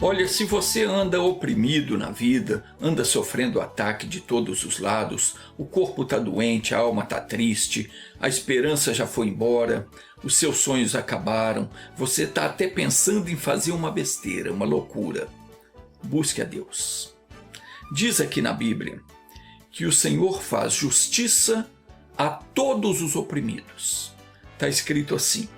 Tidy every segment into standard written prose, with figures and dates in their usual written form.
Olha, se você anda oprimido na vida, anda sofrendo ataque de todos os lados, o corpo está doente, a alma está triste, a esperança já foi embora, os seus sonhos acabaram, você está até pensando em fazer uma besteira, uma loucura. Busque a Deus. Diz aqui na Bíblia que o Senhor faz justiça a todos os oprimidos. Está escrito assim: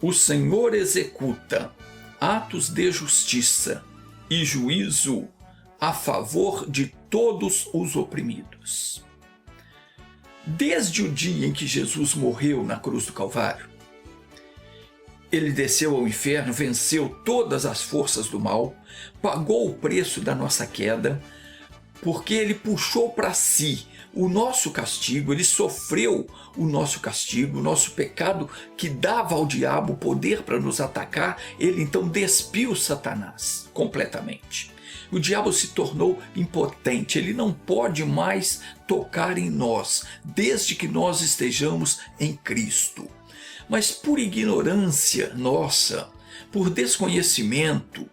o Senhor executa atos de justiça e juízo a favor de todos os oprimidos. Desde o dia em que Jesus morreu na cruz do Calvário, ele desceu ao inferno, venceu todas as forças do mal, pagou o preço da nossa queda, porque ele puxou para si o nosso castigo, ele sofreu o nosso castigo, o nosso pecado que dava ao diabo poder para nos atacar. Ele então despiu Satanás completamente. O diabo se tornou impotente, ele não pode mais tocar em nós, desde que nós estejamos em Cristo. Mas por ignorância nossa, por desconhecimento,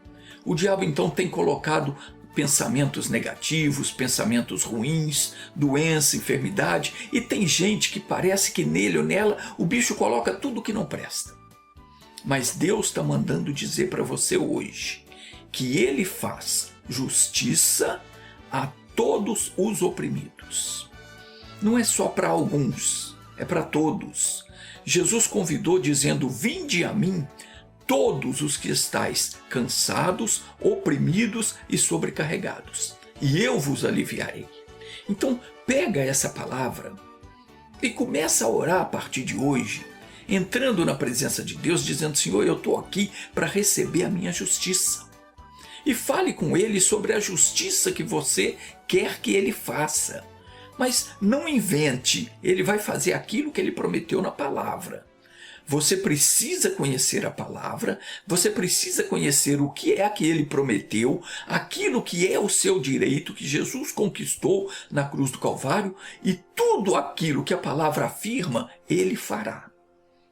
o diabo então tem colocado pensamentos negativos, pensamentos ruins, doença, enfermidade, e tem gente que parece que nele ou nela o bicho coloca tudo que não presta. Mas Deus está mandando dizer para você hoje que ele faz justiça a todos os oprimidos. Não é só para alguns, é para todos. Jesus convidou dizendo: vinde a mim todos os que estáis cansados, oprimidos e sobrecarregados, e eu vos aliviarei. Então pega essa palavra e começa a orar a partir de hoje, entrando na presença de Deus, dizendo: Senhor, eu estou aqui para receber a minha justiça. E fale com Ele sobre a justiça que você quer que Ele faça. Mas não invente, Ele vai fazer aquilo que Ele prometeu na palavra. Você precisa conhecer a palavra, você precisa conhecer o que é que ele prometeu, aquilo que é o seu direito que Jesus conquistou na cruz do Calvário, e tudo aquilo que a palavra afirma, ele fará.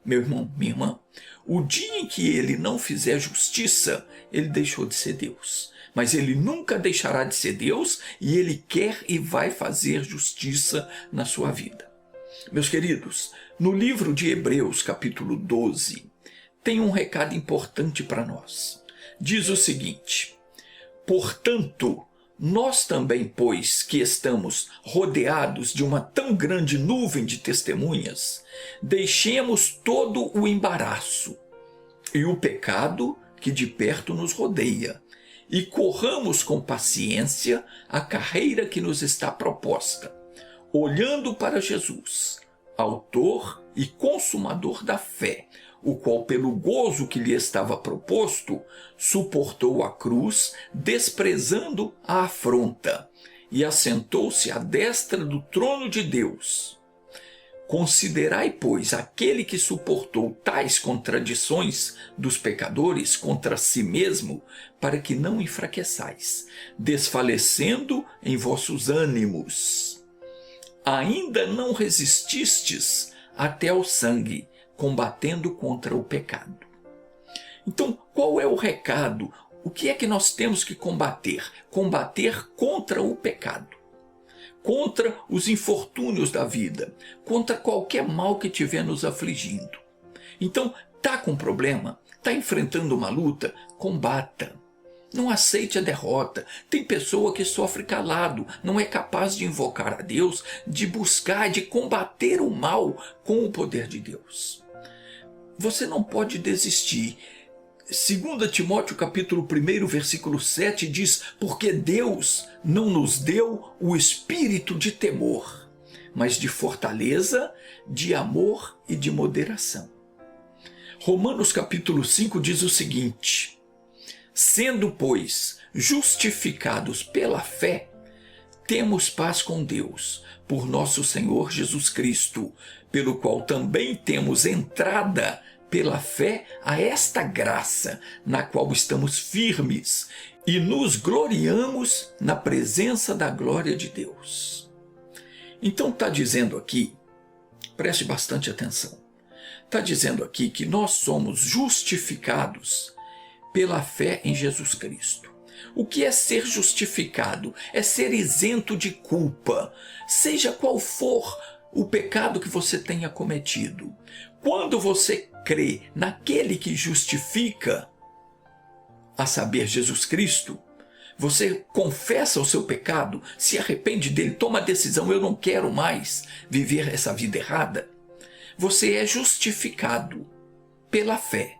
Meu irmão, minha irmã, o dia em que ele não fizer justiça, ele deixou de ser Deus. Mas ele nunca deixará de ser Deus, e ele quer e vai fazer justiça na sua vida. Meus queridos, no livro de Hebreus, capítulo 12, tem um recado importante para nós. Diz o seguinte: portanto, nós também, pois que estamos rodeados de uma tão grande nuvem de testemunhas, deixemos todo o embaraço e o pecado que de perto nos rodeia, e corramos com paciência a carreira que nos está proposta, olhando para Jesus, autor e consumador da fé, o qual, pelo gozo que lhe estava proposto, suportou a cruz, desprezando a afronta, e assentou-se à destra do trono de Deus. Considerai, pois, aquele que suportou tais contradições dos pecadores contra si mesmo, para que não enfraqueçais, desfalecendo em vossos ânimos. Ainda não resististes até ao sangue, combatendo contra o pecado. Então, qual é o recado? O que é que nós temos que combater? Combater contra o pecado, contra os infortúnios da vida, contra qualquer mal que estiver nos afligindo. Então, está com problema? Está enfrentando uma luta? Combata. Não aceite a derrota. Tem pessoa que sofre calado, não é capaz de invocar a Deus, de buscar, de combater o mal com o poder de Deus. Você não pode desistir. 2 Timóteo capítulo 1, versículo 7 diz: porque Deus não nos deu o espírito de temor, mas de fortaleza, de amor e de moderação. Romanos capítulo 5 diz o seguinte: sendo, pois, justificados pela fé, temos paz com Deus, por nosso Senhor Jesus Cristo, pelo qual também temos entrada pela fé a esta graça, na qual estamos firmes e nos gloriamos na presença da glória de Deus. Então está dizendo aqui Preste bastante atenção. Está dizendo aqui que nós somos justificados pela fé em Jesus Cristo. O que é ser justificado? É ser isento de culpa, seja qual for o pecado que você tenha cometido. Quando você crê naquele que justifica, a saber, Jesus Cristo, você confessa o seu pecado, se arrepende dele, toma a decisão, eu não quero mais viver essa vida errada. Você é justificado pela fé.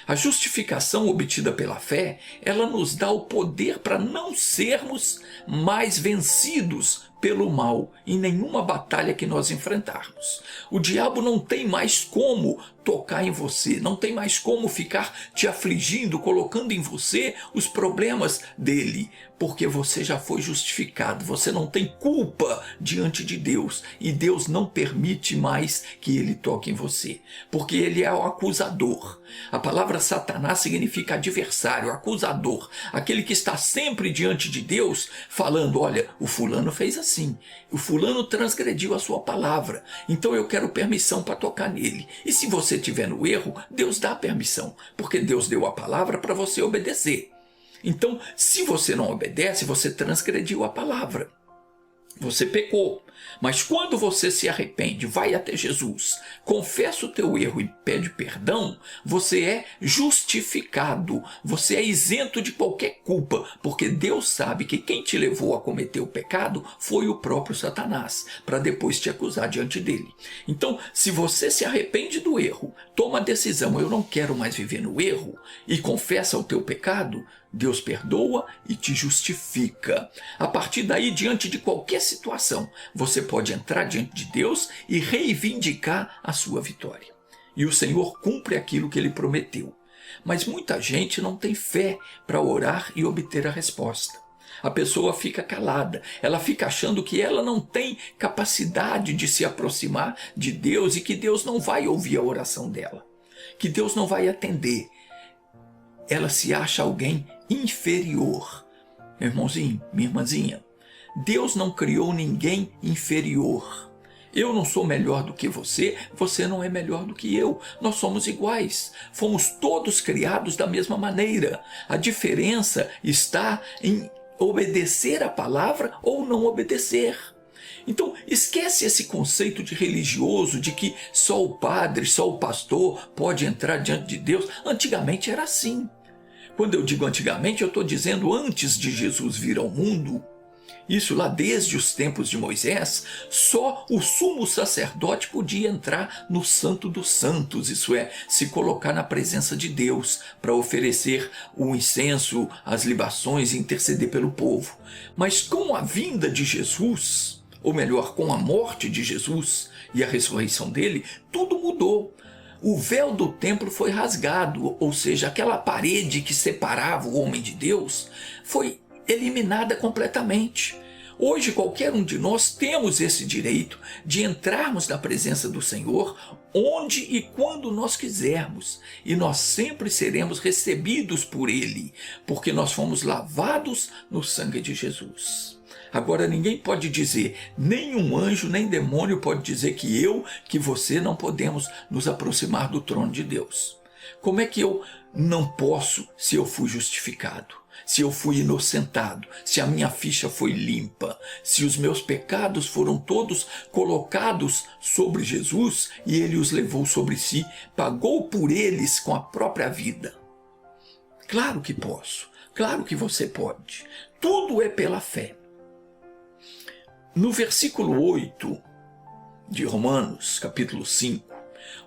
A justificação obtida pela fé, ela nos dá o poder para não sermos mais vencidos pelo mal em nenhuma batalha que nós enfrentarmos. O diabo não tem mais como tocar em você, não tem mais como ficar te afligindo, colocando em você os problemas dele, porque você já foi justificado, você não tem culpa diante de Deus, e Deus não permite mais que ele toque em você, porque ele é o acusador. A palavra Satanás significa adversário, acusador, aquele que está sempre diante de Deus falando, olha, o fulano fez assim, o fulano transgrediu a sua palavra, então eu quero permissão para tocar nele. E se você estiver no erro, Deus dá permissão, porque Deus deu a palavra para você obedecer. Então, se você não obedece, você transgrediu a palavra. Você pecou. Mas quando você se arrepende, vai até Jesus, confessa o teu erro e pede perdão, você é justificado, você é isento de qualquer culpa, porque Deus sabe que quem te levou a cometer o pecado foi o próprio Satanás, para depois te acusar diante dele. Então, se você se arrepende do erro, toma a decisão, eu não quero mais viver no erro, e confessa o teu pecado, Deus perdoa e te justifica. A partir daí, diante de qualquer situação, você pode entrar diante de Deus e reivindicar a sua vitória. E o Senhor cumpre aquilo que ele prometeu. Mas muita gente não tem fé para orar e obter a resposta. A pessoa fica calada, ela fica achando que ela não tem capacidade de se aproximar de Deus e que Deus não vai ouvir a oração dela, que Deus não vai atender. Ela se acha alguém inferior. Meu irmãozinho, minha irmãzinha, Deus não criou ninguém inferior. Eu não sou melhor do que você, você não é melhor do que eu. Nós somos iguais. Fomos todos criados da mesma maneira. A diferença está em obedecer a palavra ou não obedecer. Então, esquece esse conceito de religioso, de que só o padre, só o pastor pode entrar diante de Deus. Antigamente era assim. Quando eu digo antigamente, eu estou dizendo antes de Jesus vir ao mundo. Isso lá desde os tempos de Moisés, só o sumo sacerdote podia entrar no Santo dos Santos, isso é, se colocar na presença de Deus para oferecer o incenso, as libações e interceder pelo povo. Mas com a vinda de Jesus, ou melhor, com a morte de Jesus e a ressurreição dele, tudo mudou. O véu do templo foi rasgado, ou seja, aquela parede que separava o homem de Deus foi eliminada completamente. Hoje qualquer um de nós temos esse direito de entrarmos na presença do Senhor onde e quando nós quisermos, e nós sempre seremos recebidos por Ele, porque nós fomos lavados no sangue de Jesus. Agora ninguém pode dizer, nenhum anjo nem demônio pode dizer que você não podemos nos aproximar do trono de Deus. Como é que eu não posso se eu fui justificado? Se eu fui inocentado, se a minha ficha foi limpa, se os meus pecados foram todos colocados sobre Jesus e ele os levou sobre si, pagou por eles com a própria vida. Claro que posso, claro que você pode. Tudo é pela fé. No versículo 8 de Romanos, capítulo 5,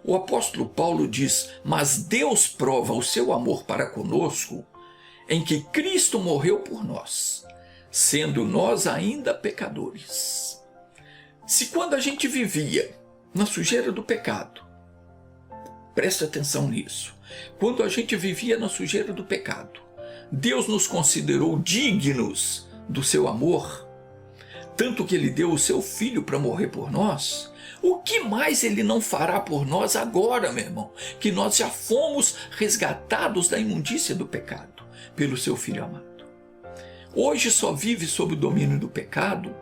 o apóstolo Paulo diz, mas Deus prova o seu amor para conosco em que Cristo morreu por nós, sendo nós ainda pecadores. Se quando a gente vivia na sujeira do pecado, preste atenção nisso, quando a gente vivia na sujeira do pecado, Deus nos considerou dignos do seu amor, tanto que ele deu o seu filho para morrer por nós, o que mais ele não fará por nós agora, meu irmão, que nós já fomos resgatados da imundícia do pecado pelo seu filho amado. Hoje só vive sob o domínio do pecado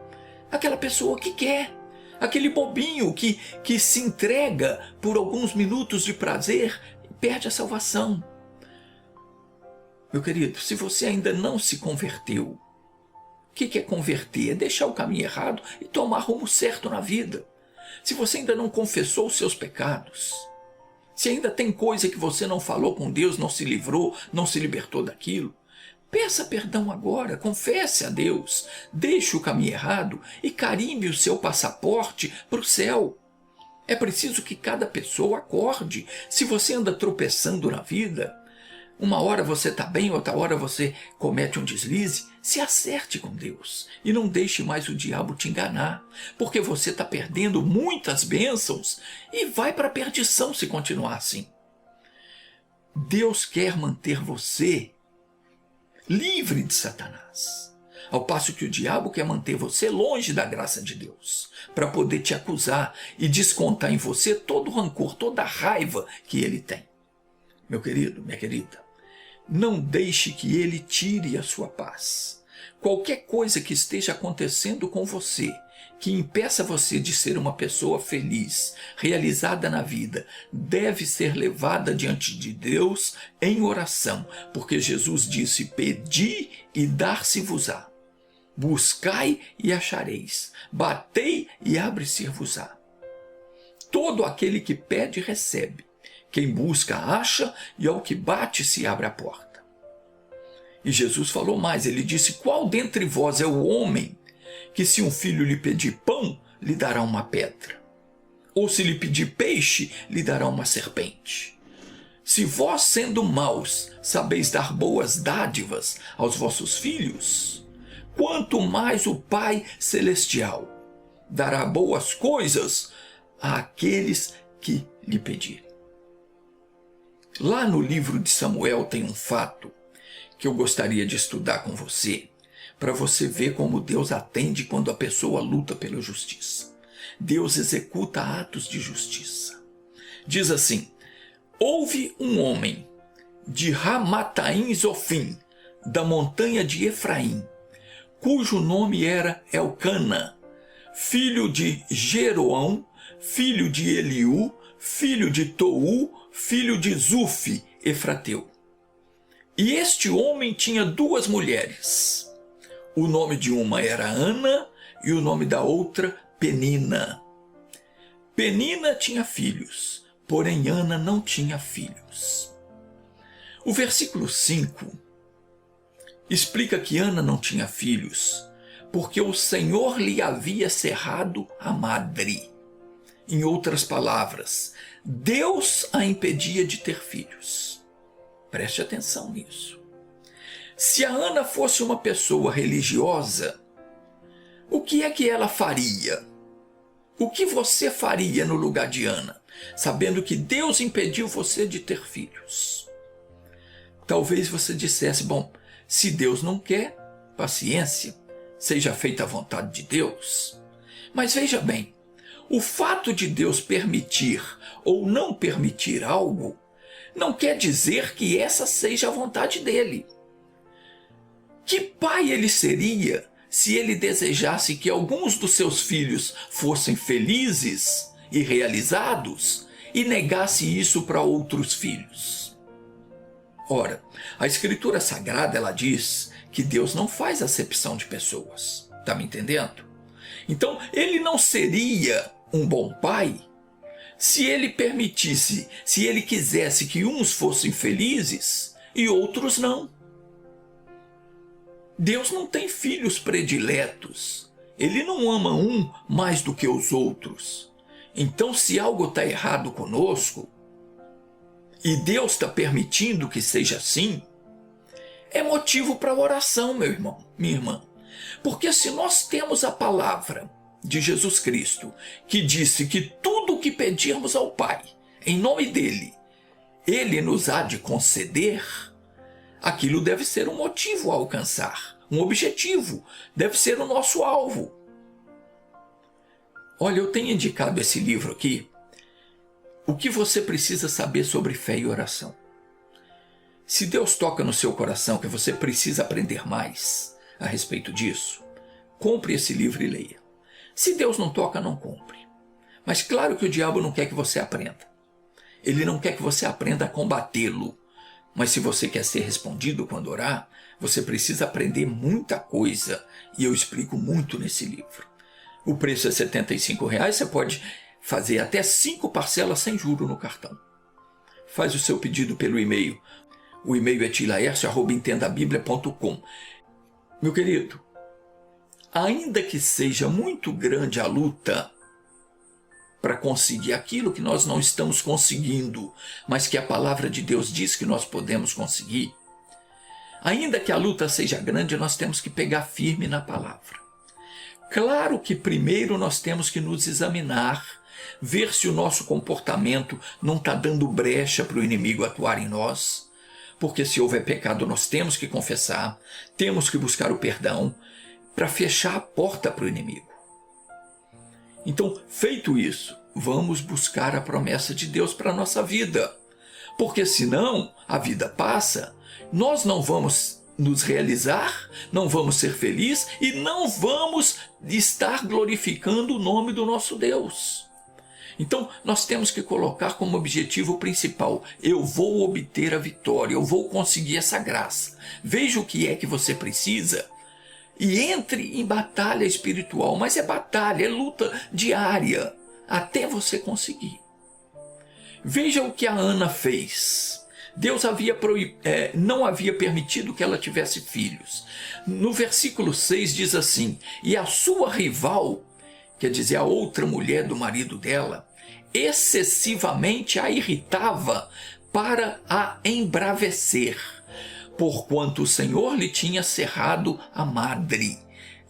aquela pessoa que quer, Aquele bobinho que se entrega por alguns minutos de prazer e perde a salvação. Meu querido, se você ainda não se converteu, o que é converter? É deixar o caminho errado e tomar rumo certo na vida. Se você ainda não confessou os seus pecados, se ainda tem coisa que você não falou com Deus, não se livrou, não se libertou daquilo, peça perdão agora, confesse a Deus, deixe o caminho errado e carimbe o seu passaporte para o céu. É preciso que cada pessoa acorde. Se você anda tropeçando na vida, uma hora você está bem, outra hora você comete um deslize, se acerte com Deus e não deixe mais o diabo te enganar, porque você está perdendo muitas bênçãos e vai para a perdição se continuar assim. Deus quer manter você livre de Satanás, ao passo que o diabo quer manter você longe da graça de Deus, para poder te acusar e descontar em você todo o rancor, toda a raiva que ele tem. Meu querido, minha querida, não deixe que ele tire a sua paz. Qualquer coisa que esteja acontecendo com você, que impeça você de ser uma pessoa feliz, realizada na vida, deve ser levada diante de Deus em oração, porque Jesus disse: pedi e dar-se-vos-á, buscai e achareis, batei e abre-se-vos-á. Todo aquele que pede recebe, quem busca acha, e ao que bate se abre a porta. E Jesus falou mais, ele disse: qual dentre vós é o homem que, se um filho lhe pedir pão, lhe dará uma pedra? Ou se lhe pedir peixe, lhe dará uma serpente? Se vós, sendo maus, sabeis dar boas dádivas aos vossos filhos, quanto mais o Pai Celestial dará boas coisas àqueles que lhe pedirem. Lá no livro de Samuel tem um fato que eu gostaria de estudar com você, para você ver como Deus atende quando a pessoa luta pela justiça. Deus executa atos de justiça. Diz assim: houve um homem de Ramataim Zofim, da montanha de Efraim, cujo nome era Elcana, filho de Jeroão, filho de Eliú, filho de Tou, filho de Zufi, Efrateu. E este homem tinha duas mulheres. O nome de uma era Ana e o nome da outra Penina. Penina tinha filhos, porém Ana não tinha filhos. O versículo 5 explica que Ana não tinha filhos porque o Senhor lhe havia cerrado a madre. Em outras palavras, Deus a impedia de ter filhos. Preste atenção nisso. Se a Ana fosse uma pessoa religiosa, o que é que ela faria? O que você faria no lugar de Ana, sabendo que Deus impediu você de ter filhos? Talvez você dissesse: bom, se Deus não quer, paciência, seja feita a vontade de Deus. Mas veja bem, o fato de Deus permitir ou não permitir algo não quer dizer que essa seja a vontade dele. Que pai ele seria se ele desejasse que alguns dos seus filhos fossem felizes e realizados e negasse isso para outros filhos? Ora, a Escritura Sagrada, ela diz que Deus não faz acepção de pessoas. Está me entendendo? Então, ele não seria um bom pai se ele permitisse, se ele quisesse que uns fossem felizes e outros não. Deus não tem filhos prediletos. Ele não ama um mais do que os outros. Então, se algo está errado conosco, e Deus está permitindo que seja assim, é motivo para oração, meu irmão, minha irmã. Porque se nós temos a palavra de Jesus Cristo, que disse que tudo o que pedirmos ao Pai, em nome dele, ele nos há de conceder, aquilo deve ser um motivo a alcançar, um objetivo, deve ser o nosso alvo. Olha, eu tenho indicado esse livro aqui, O que você precisa saber sobre fé e oração. Se Deus toca no seu coração que você precisa aprender mais a respeito disso, compre esse livro e leia. Se Deus não toca, não cumpre. Mas claro que o diabo não quer que você aprenda. Ele não quer que você aprenda a combatê-lo. Mas se você quer ser respondido quando orar, você precisa aprender muita coisa. E eu explico muito nesse livro. O preço é R$ 75. Você pode fazer até 5 parcelas sem juro no cartão. Faz o seu pedido pelo e-mail. O e-mail é tilaercio@entendabiblia.com. Meu querido, ainda que seja muito grande a luta para conseguir aquilo que nós não estamos conseguindo, mas que a palavra de Deus diz que nós podemos conseguir, ainda que a luta seja grande, nós temos que pegar firme na palavra. Claro que primeiro nós temos que nos examinar, ver se o nosso comportamento não está dando brecha para o inimigo atuar em nós, porque se houver pecado nós temos que confessar, temos que buscar o perdão para fechar a porta para o inimigo. Então, feito isso, vamos buscar a promessa de Deus para a nossa vida, porque senão a vida passa, nós não vamos nos realizar, não vamos ser felizes e não vamos estar glorificando o nome do nosso Deus. Então, nós temos que colocar como objetivo principal: eu vou obter a vitória, eu vou conseguir essa graça. Veja o que é que você precisa e entre em batalha espiritual, mas é batalha, é luta diária, até você conseguir. Veja o que a Ana fez. Deus não havia permitido que ela tivesse filhos. No versículo 6 diz assim: e a sua rival, quer dizer, a outra mulher do marido dela, excessivamente a irritava para a embravecer, porquanto o Senhor lhe tinha cerrado a madre.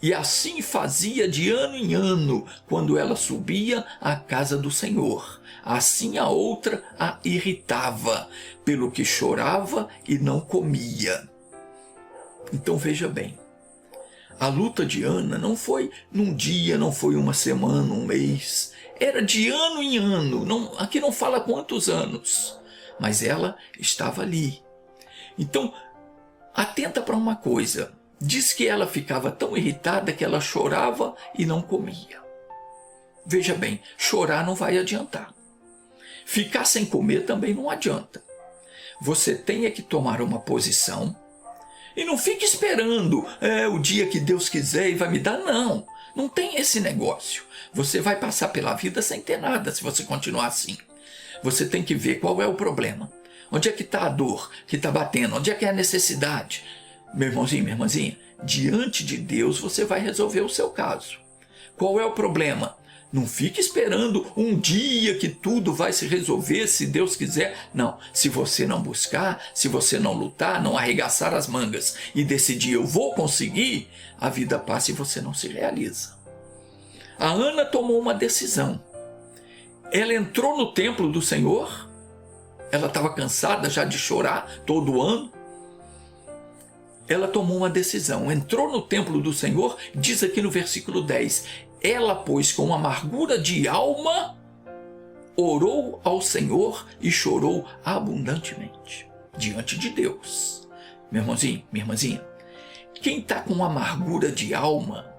E assim fazia de ano em ano, quando ela subia à casa do Senhor. Assim a outra a irritava, pelo que chorava e não comia. Então veja bem, a luta de Ana não foi num dia, não foi uma semana, um mês. Era de ano em ano, aqui não fala quantos anos, mas ela estava ali. Então, atenta para uma coisa, diz que ela ficava tão irritada que ela chorava e não comia. Veja bem, chorar não vai adiantar. Ficar sem comer também não adianta. Você tem que tomar uma posição e não fique esperando o dia que Deus quiser e vai me dar, não. Não tem esse negócio. Você vai passar pela vida sem ter nada se você continuar assim. Você tem que ver qual é o problema. Onde é que está a dor que está batendo? Onde é que é a necessidade? Meu irmãozinho, minha irmãzinha, diante de Deus você vai resolver o seu caso. Qual é o problema? Não fique esperando um dia que tudo vai se resolver, se Deus quiser. Não, se você não buscar, se você não lutar, não arregaçar as mangas e decidir eu vou conseguir, a vida passa e você não se realiza. A Ana tomou uma decisão. Ela entrou no templo do Senhor, ela estava cansada já de chorar todo ano. Ela tomou uma decisão, entrou no templo do Senhor, diz aqui no versículo 10, ela, pois, com amargura de alma, orou ao Senhor e chorou abundantemente diante de Deus. Meu irmãozinho, minha irmãzinha, quem está com amargura de alma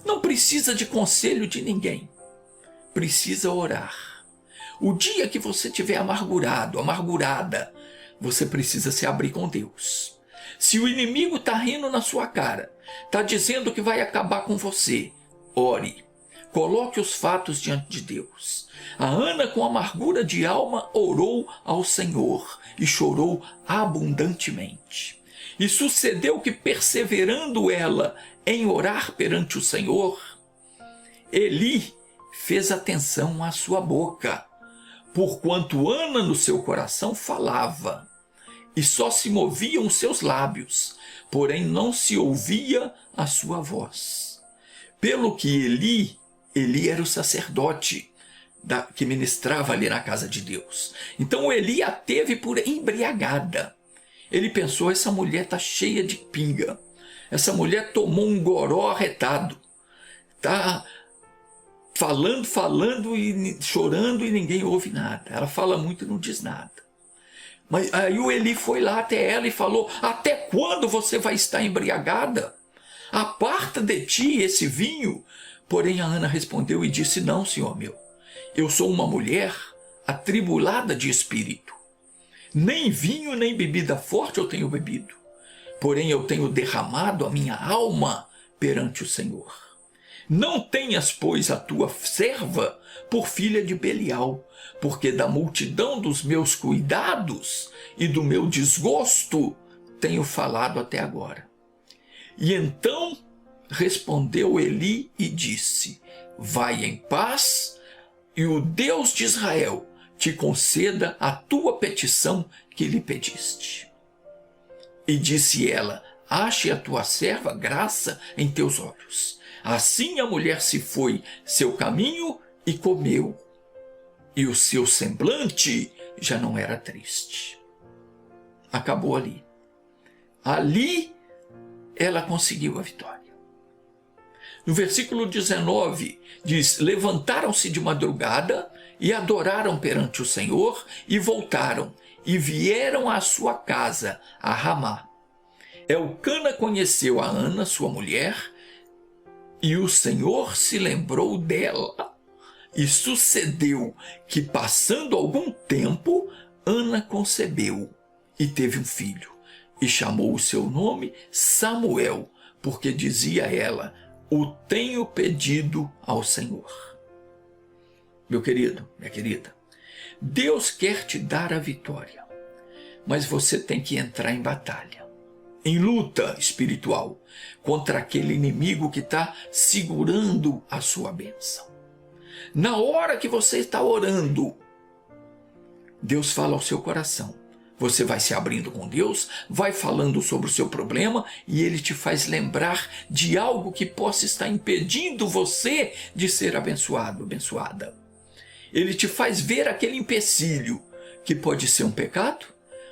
não precisa de conselho de ninguém, precisa orar. O dia que você estiver amargurado, amargurada, você precisa se abrir com Deus. Se o inimigo está rindo na sua cara, está dizendo que vai acabar com você, ore, coloque os fatos diante de Deus. A Ana, com amargura de alma, orou ao Senhor e chorou abundantemente. E sucedeu que, perseverando ela em orar perante o Senhor, Eli fez atenção à sua boca, porquanto Ana no seu coração falava, e só se moviam os seus lábios, porém não se ouvia a sua voz. Pelo que Eli era o sacerdote que ministrava ali na casa de Deus. Então Eli a teve por embriagada. Ele pensou, essa mulher está cheia de pinga. Essa mulher tomou um goró arretado. Está falando e chorando e ninguém ouve nada. Ela fala muito e não diz nada. Mas aí o Eli foi lá até ela e falou, até quando você vai estar embriagada? Aparta de ti esse vinho, Porém a Ana respondeu e disse: não, senhor meu, eu sou uma mulher atribulada de espírito. Nem vinho nem bebida forte eu tenho bebido, porém eu tenho derramado a minha alma perante o Senhor. Não tenhas, pois, a tua serva por filha de Belial, porque da multidão dos meus cuidados e do meu desgosto tenho falado até agora. E então respondeu Eli e disse: vai em paz, e o Deus de Israel te conceda a tua petição que lhe pediste. E disse ela: ache a tua serva graça em teus olhos. Assim a mulher se foi seu caminho e comeu, e o seu semblante já não era triste. Acabou ali. Ali ela conseguiu a vitória. No versículo 19 diz: levantaram-se de madrugada e adoraram perante o Senhor e voltaram e vieram à sua casa, a Ramá. Elcana conheceu a Ana, sua mulher, e o Senhor se lembrou dela. E sucedeu que, passando algum tempo, Ana concebeu e teve um filho, e chamou o seu nome Samuel, porque dizia ela: o tenho pedido ao Senhor. Meu querido, minha querida, Deus quer te dar a vitória, mas você tem que entrar em batalha, em luta espiritual contra aquele inimigo que está segurando a sua bênção. Na hora que você está orando, Deus fala ao seu coração. Você vai se abrindo com Deus, vai falando sobre o seu problema e Ele te faz lembrar de algo que possa estar impedindo você de ser abençoado, abençoada. Ele te faz ver aquele empecilho que pode ser um pecado,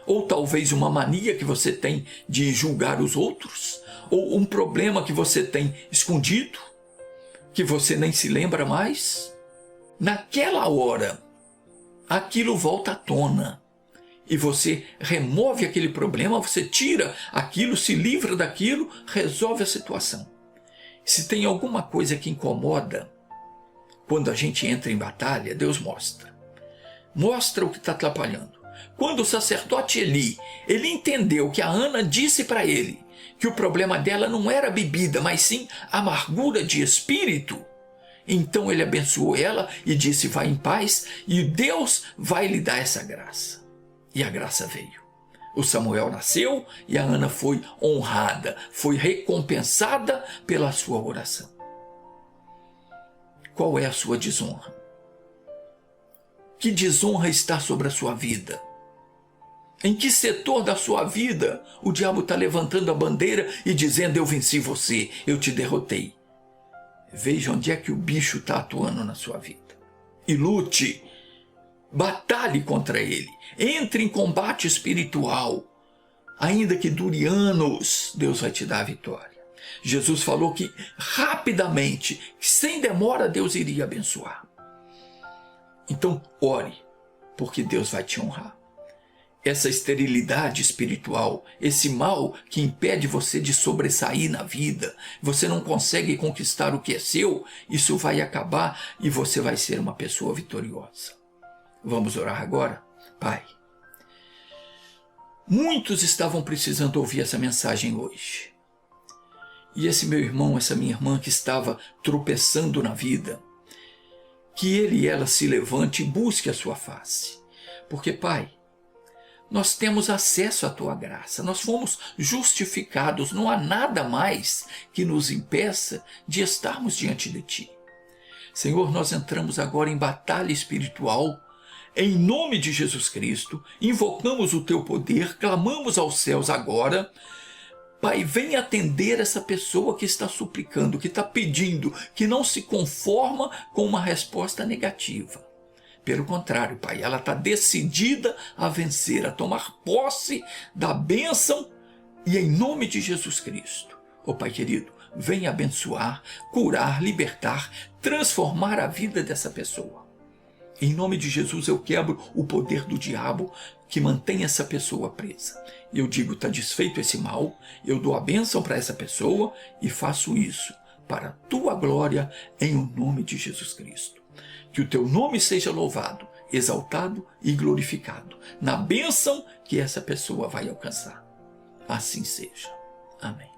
ou talvez uma mania que você tem de julgar os outros, ou um problema que você tem escondido, que você nem se lembra mais. Naquela hora, aquilo volta à tona. E você remove aquele problema, você tira aquilo, se livra daquilo, resolve a situação. Se tem alguma coisa que incomoda, quando a gente entra em batalha, Deus mostra. Mostra o que está atrapalhando. Quando o sacerdote Eli, ele entendeu que a Ana disse para ele que o problema dela não era bebida, mas sim amargura de espírito, então ele abençoou ela e disse: vai em paz e Deus vai lhe dar essa graça. E a graça veio. O Samuel nasceu e a Ana foi honrada, foi recompensada pela sua oração. Qual é a sua desonra? Que desonra está sobre a sua vida? Em que setor da sua vida o diabo está levantando a bandeira e dizendo: eu venci você, eu te derrotei? Veja onde é que o bicho está atuando na sua vida. E lute. Batalhe contra ele, entre em combate espiritual, ainda que dure anos, Deus vai te dar a vitória. Jesus falou que rapidamente, sem demora, Deus iria abençoar. Então ore, porque Deus vai te honrar. Essa esterilidade espiritual, esse mal que impede você de sobressair na vida, você não consegue conquistar o que é seu, isso vai acabar e você vai ser uma pessoa vitoriosa. Vamos orar agora? Pai, muitos estavam precisando ouvir essa mensagem hoje. E esse meu irmão, essa minha irmã que estava tropeçando na vida, que ele e ela se levante e busque a sua face. Porque, Pai, nós temos acesso à tua graça, nós fomos justificados, não há nada mais que nos impeça de estarmos diante de ti. Senhor, nós entramos agora em batalha espiritual. Em nome de Jesus Cristo, invocamos o teu poder, clamamos aos céus agora. Pai, vem atender essa pessoa que está suplicando, que está pedindo, que não se conforma com uma resposta negativa. Pelo contrário, Pai, ela está decidida a vencer, a tomar posse da bênção, e em nome de Jesus Cristo. Ó Pai querido, vem abençoar, curar, libertar, transformar a vida dessa pessoa. Em nome de Jesus eu quebro o poder do diabo que mantém essa pessoa presa. Eu digo: está desfeito esse mal, eu dou a bênção para essa pessoa e faço isso para a tua glória, em o nome de Jesus Cristo. Que o teu nome seja louvado, exaltado e glorificado na bênção que essa pessoa vai alcançar. Assim seja. Amém.